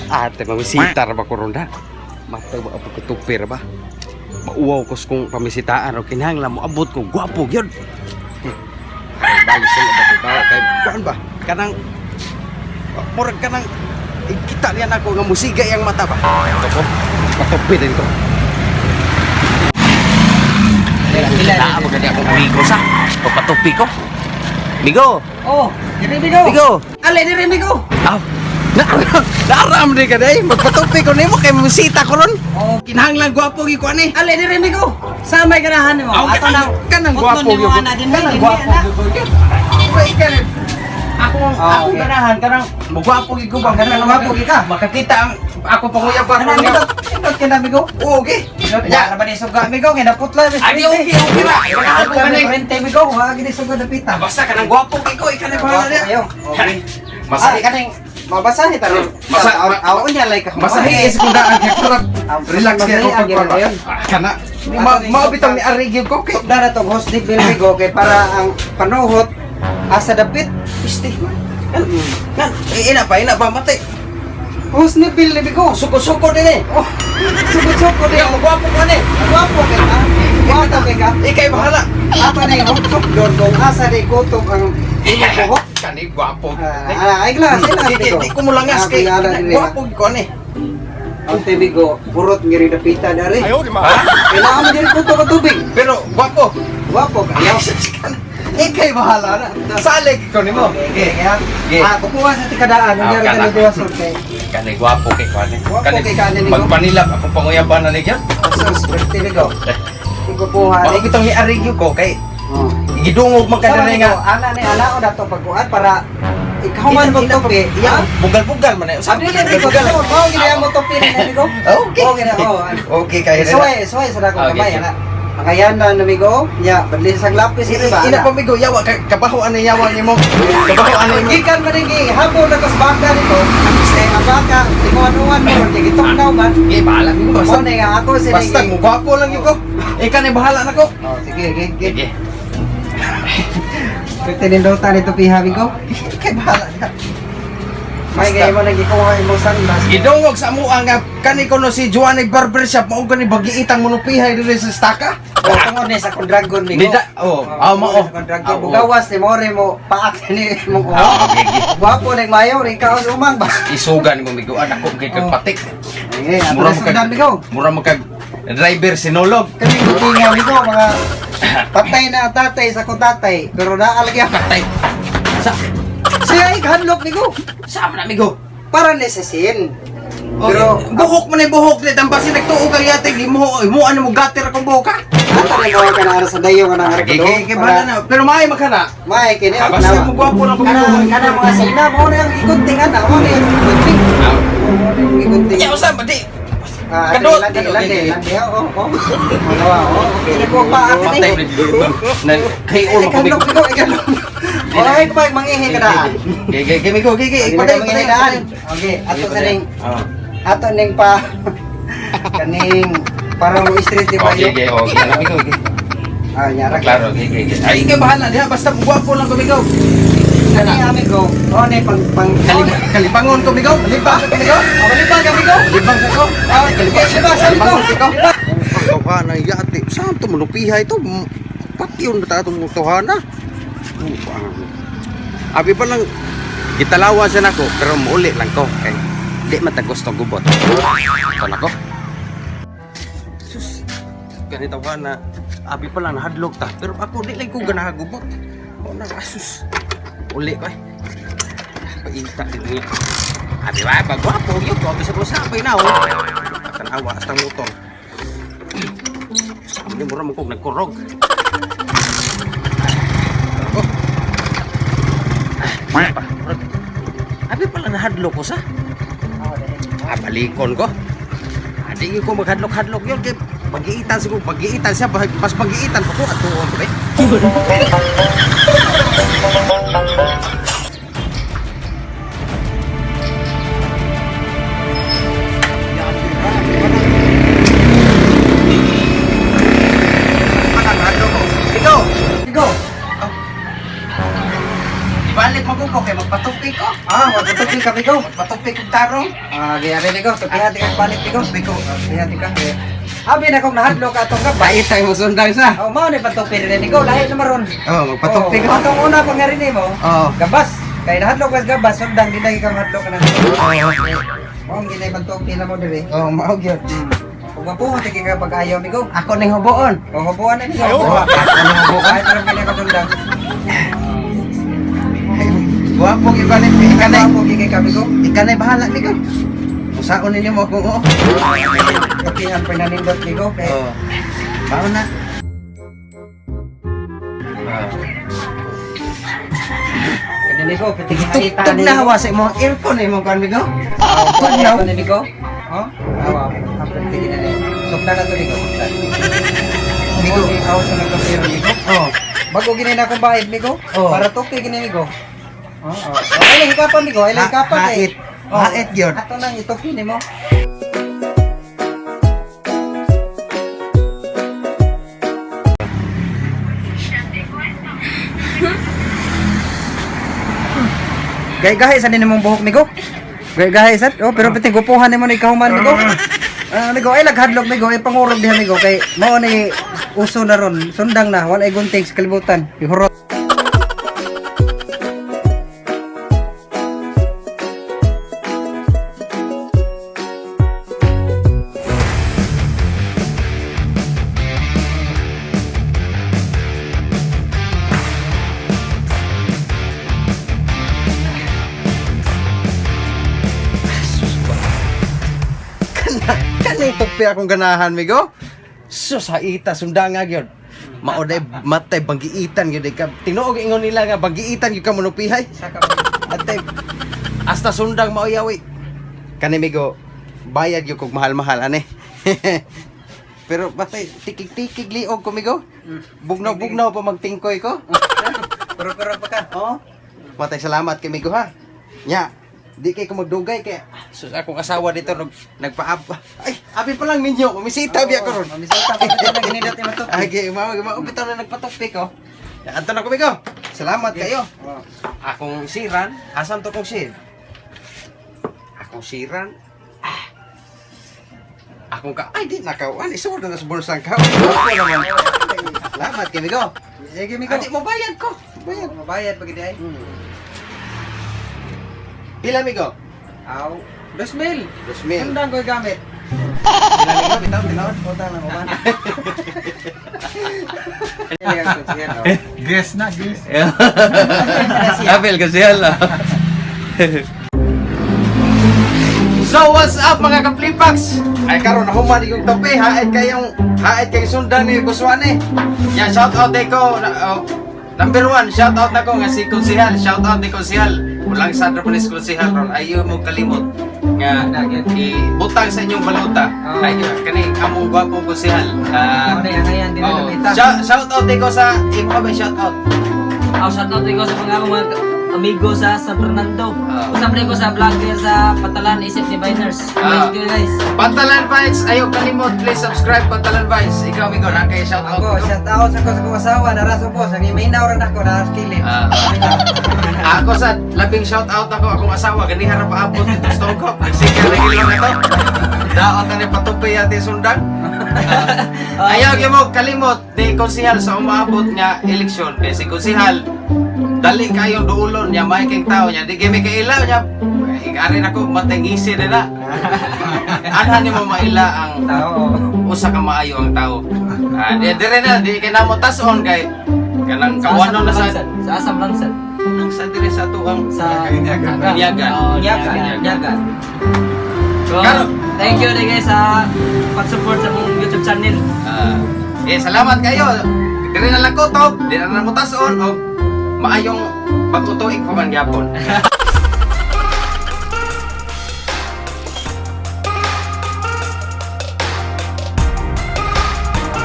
Ate, mamisita ba ko ronda? Matay ba ako katupir ba? Mauwaw ko kung pamisitaan o kinahanglan mo abot ko. Gwapo, yun! Balik sa ba ito tao? Kaya, kuhan ba? Kanang, murag kanang, kita niyan ako nga musiga yung mata ba? Ito ko, patupirin ko. Naa mo gani akong migo sa? Papatupi ko. Migo! Oh, dire Migo. Migo! Ale dire Migo. Aw! Naaram din ka day! Magpatupi ko nimo kay musita ko ron! Oh, Kinahanglan gwapo gi ko ani! ale dire Migo. Sa may ganahan mo. Aw, Ato na. kanang gwapo gyud. Kanang gwapo gyud. Ako okay. ganahan kanang magwapo gi ko ba? Kanang gwapo gi ka. Makakita ang ako panguyab ba Kanang Migo. Indot ka Migo. Oo, okay. Ya, na ba ni suga Migo, nga naputla. Adi okay ra. Ganahan ko Kanang ganing. rente Migo, wa gid suga dapita. Basta kanang gwapo gi ko ikan bahala niya. Okay. Masahi kaning mabasahi ta ron. Aw unya like. Masahi is kung daan kay kurang relax kay ako pagpapag. Kana maubitang ni Arigil ko kay Dara tong host ni Bill Migo kay para ang panuhot asa dapit isti. Nan, ina pa matay. Host ni Bill Migo. Suko-suko din eh. Oh, suko-suko din. Kaya magwapo ko ni. Gwapo kay ka. Gwapo kay ka. Ikay bahala. Ato na yung huktok doon kung asa di kutok ang imo buhok. Kani gwapo. Ay glass, Di ko mulangas kay gwapo ko ni. Ang Bigo, purot ngiri dapita dari. Ayaw di ma. Kailangan mo din kutok ang tubig. Pero gwapo. Gwapo ka. Ikay bahala na. Salig ko nimo. Okay, kaya. Okay. Kukuha sa tikadaan, Ah, nangyari kana. ka na sorte. Kani gwapo kay kani. Gwapo kay kani ni. Magpanilap ako panguyaban na ligyan. Sus, birthday Bigo. Ikukuha. Bakit itong i-arigyo ko kay Oh. gidungog man kada nga. Ana ni ala o dato pagkuan para ikaw man mo topi. Iya, bugal-bugal man eh. Sabi ni Bigo, mo gina mo topi ni Bigo. Okay. Oh, gina oh. Okay kay Soy sa dako Okay. kamay ana. Ang na Bigo, nya badlin sa lapis ito ba? Ina pamigo yawa kabaho ano yawa nimo. Kabaho ano nimo. Gikan man ni habo na kas baka nito. Ang baka, tikuan-uan mo gitok daw man. Gi bahala mo Basta ni nga ako sini. Basta mo gwapo lang yun ko. Ika ni bahala na ko. Oh, sige, sige. Sige. Pwede din daw tani to piha Bigo. Kay bahala na. May gay mo nagikuha imo sandals. Gidungog sa mo nga kani kono si Juan Barbershop mao gani bagiitang monopihay diri sa staka. O tungod ni sa kondragon Bigo. Nida, oh, mao. Kondragon bugawas ni more mo paak ni mo. Okay. Gwapo ning mayo ring kaon umang ba. Isugan mo migo anak ko kay patik. Eh, ato na sundan Bigo. Mura mo kag driver sinolog. Kami gutinga Bigo mga patay na tatay sa ko tatay pero naalagya. Patay. Sa Siya ay hadlok Bigo. sa man migo. Para nesesin. Pero buhok man ay buhok ni tambasi nagtuo kag yate mo ano mo gater akong buhok ka. Ato na gawa ka na sa dayo ka na Kay bala na. Pero may makana. May kini Basta mo gwapo lang kana mga sina mo na ang ikuntingan na mo na yung ikunting. Ya usah di. Kadot landi oh oh. Malawa oh. Kini ko pa akin Patay eh. na kay ulo ko Ikanok Bigo ikanok. Oy pag mangihi ka daan. Kay migo kay Patay mangihi daan. Okay, ato sa ning ato ning pa kaning para mo street di ba Okay, okay, okay. Alam ko, okay. Ah, nyara Klaro, okay, okay. Ay, ikaw bahala diha basta gwapo lang ko migo. Kani amigo, oh ni pang Kalibangon ko migo. Kalibang ko migo. Kalibang ka Bigo. Kalibang ko. Ah, kalibang sa Bigo. Ikaw ka na yati. Saan to manupiha ito? Pati yun na itong mutuhana. Abi pa lang, gitalawa siya nako, pero muuli lang ko. Kaya di matagos to gubot. Ito nako. Sus, ganito ka na, abi pa lang nahadlok ta. Pero ako di lang ko ganahagubot. O na, asus. Uli ko eh. Painta din niya. Abi ba, bagwapo yun ko. Bisa ko sabay na, oh. Tanawa, astang motor. Sabi niya, mura mo kong nagkurog. Ako. Abi pala nahadlok ko sa. Balikon ko. Adi ko maghadlok-hadlok yun. Kaya pag-iitan siguro, pag-iitan siya. Mas pag-iitan pa ko at tuon ko eh. Bigo. Ibalik mo ko kay magpatupi ko. Ah, magpatupi Tupi ka Migo. Patupi kong tarong. Giyari Migo, tupi-hati kang balik Migo. Tupi-hati ka. Abi na kong nahadlok atong gabas. Bait tayo mo sundang sa. Oh, mao ni patupi rin Migo, lahi na maron. Oh, magpatupi ka. Atong una pang ngarin mo. Oo. Gabas. Kay nahadlok ka sa gabas, sundang di lagi ka mahadlok ka na. Mao ang ginay patupi na mo dire. Oh, maog yun. Kung mapuhon tigil ka pag-ayaw Migo. Ako na yung hubuon. O hubuan na Migo. Ako na yung hubuon. Kahit rin pili ka sundang. Guwapo ikanay. Ikanay. Ako gigay ka Migo. Ikanay bahala ni ko. Usaon ninyo mo kung oo. Kapihan pa nanindot Migo. Kay Oo. Baon na. kani Migo, pitigin halita Tug na hawa sa imong earphone mo kan bigo. Tug na ni Migo. Oh, awa. Ang pitigin na ni. Sukda na to Migo. Migo, awa sa nagkapiro Migo. Oh. Bago gini na akong bayad Migo. Oh. Para tuki gini Migo. Ay lang hikapan Migo, ay lang hikapan Hait. Hait gyud. Ato nang ituki nimo. Gay-gahay sa nimong buhok Migo. Gay-gahay sa. Oh, pero piting gupuhan nimo ni kahuman Migo. Migo ay laghadlok Migo ay pangurog diha Migo kay mao ni uso na ron. Sundang na wala ay gunting sa kalibutan. Ihurot. Kani tupi akong ganahan migo. Sus ha ita sundang nga gyud. Maoday matay banggiitan gyud ka. Tinuog ingon nila nga banggiitan gyud ka monupihay. Saka Atay hasta sundang maoyawi. Kani migo bayad gyud kog mahal-mahal ani. Pero batay tikig-tikig liog ko migo. Bugnaw-bugnaw pa magtingkoy ko. pero pa ka. Oh. Matay salamat kay migo ha. Nya, di kay ko magdugay kay sus akong asawa dito nagpaab. Ay, abi pa lang minyo, umisita biya ko ron. Misita pa dito na ginidot ni matok. Ay, maupitaw na nagpatokpi ko. Anto na ko migo. Salamat kayo. Akong siran, asan to kong sir? Akong siran. Akong ka, ay di nakawan, isuod na sa bulsang ka. Ako naman. Salamat kay migo. Sige Migo. Adi mo bayad ko. Bayad. Mabayad pag di ay. Pila migo? Aw, 2,000. 2,000. Sundang ko gamit. Pila migo? Bitaw, bitaw. Utang lang uban. Guess na, guess. Apel kasi hala. So what's up mga kaplipax? Ay karon ako man yung tope, haid kayong sundan ni Buswane. Yan shout out ko number 1, shout out na ko nga si Konsehal, shout out ni Konsehal. Walang Sandra Pulis Konsehal ron. Ayo mo kalimot nga ibutang sa inyong baluta. Ay kani among gwapong Konsehal. Ano yan, ayan din Oh, na kita. shout out ko sa imo ba shout out. Shoutout ko sa mga amigo sa San Fernando. Usap rin ko sa vlogger sa Patalan Isip Diviners. Thank you guys. Patalan Vibes, ayaw kalimot, please subscribe Patalan Vibes. Ikaw migo na kay shout out Ako, ko. shout out sa ko sa kong asawa, naraso po, sa may nauran ako, naraskilin. Ako sa labing shout out ako akong asawa gani harap paabot dito sa Tongkop. Nagsikir na gilo na to. Daot na ni patupay ati sundan. Ayaw gyud mo kalimot ni Konsehal sa umaabot nga eleksyon kay si Konsehal dali kayong duulon niya may king tao niya di gimi kailaw niya. Ari nako matengisi na. Anhan nimo maila ang Oo. usa ka maayo ang tao. Dire na di kay namo tason kay kanang kawanon na sa Asam Langsan. ang sa dire sa tuang Sa Iniagan. Iniagan. Nyagan. So, Karon. thank you guys sa pag-support sa mong YouTube channel. Salamat kayo. Dire na lang ko to, di na mo tason og maayong pagtutuig pa man gyapon.